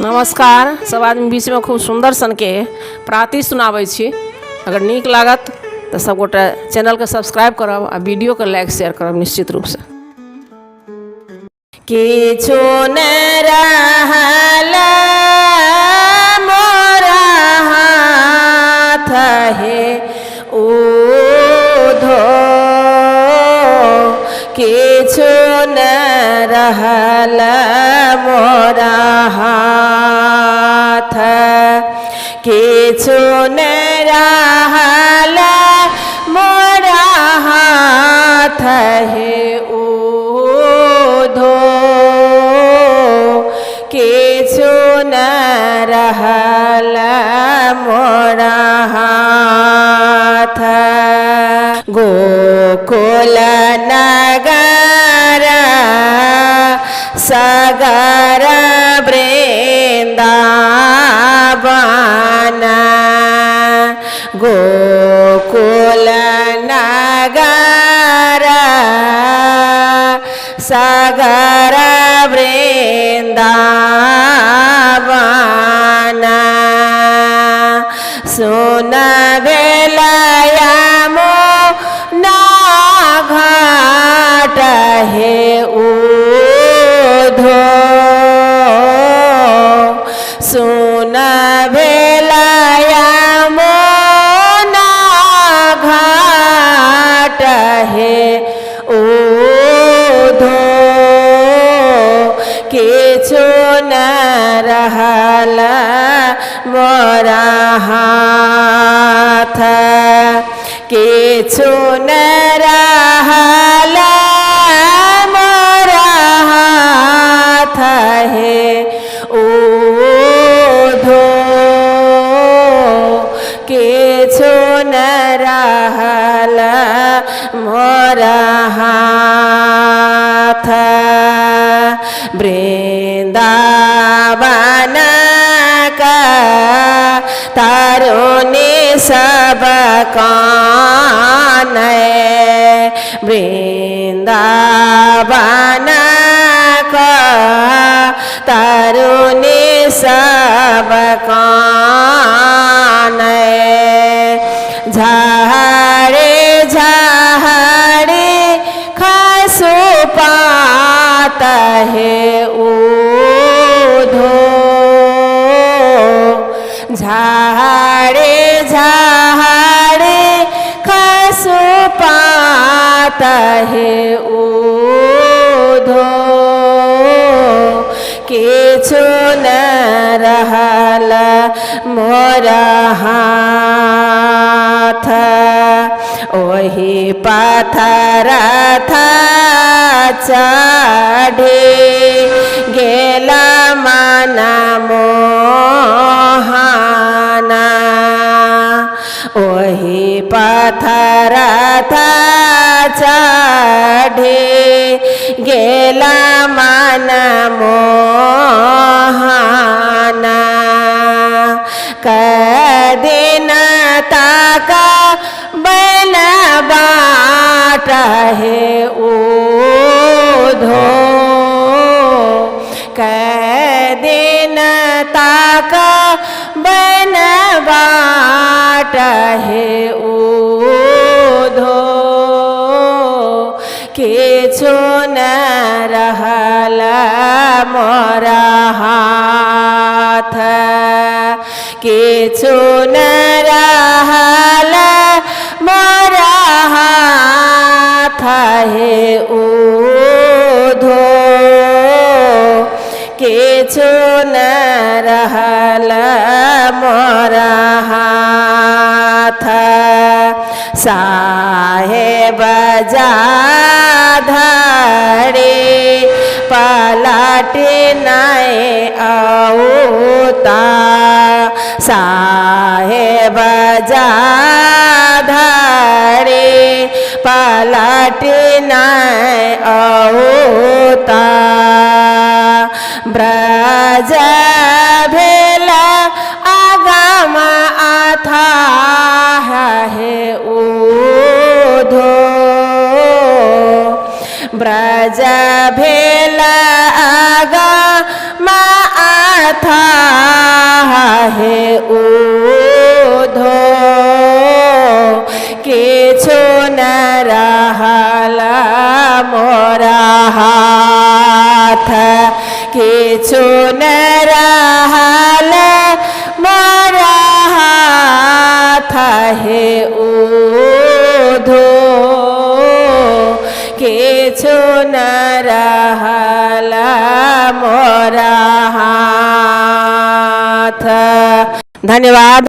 नमस्कार। सब आदमी बीच में खूब सुंदर सन के प्रार्थी सुनाबै छी। अगर नीक लागत तो सब गोटे चैनल के सब्सक्राइब करब आ वीडियो के लाइक शेयर करब निश्चित रूप से। किछु न रहल मोरा हाथ हे उधो, किछु न रहल मोरा हाथ, किछु न रहल मोरा हाथ हे उधो, किछु न रहल मोरा हाथ। गोकुल नगर सगर वृंदावन, गोकुल नगर सगर वृंदावन, सुन बेलया मोना घाट हे उधो, सुन बेलया मोना घाट हे उधो, किछु न रहल मोरा हाथ, किछु न रहल मोरा हाथ हे उधो, किछु न रहल मोरा हाथ। वृंदावन का तरुणी सब कान, वृंदावन का तरुणी सब कान, झाड़े झाड़े खसु पात हे उधो, झाड़े झाड़े खसु पात हे उधो, किछु न रहल मोरा हाथ। ओही पत्थर था चढ़े गेला मन मोहना, ओही पत्थर था चढ़े गेला मन मोहना, कदिन तक बन बाट हे उधो, कदिन तक बन बाट हे उधो, किछु न रहल मोरा हाथ, किछु न रहल मोरा हाथ हे उधो, किछु न रहल मोरा हाथ। साहेब जाधरे पलट नहीं औता, साहेब जाधरे पलट नहीं औता, ब्रज भेल आगम अथाह हे उधो, ब्रज भेल आगम था है उधो के छो न रहला मोरा हाथ के छो न रहला मोरा हाथ है उधो के छो न रहला मोरा हाथ। धन्यवाद।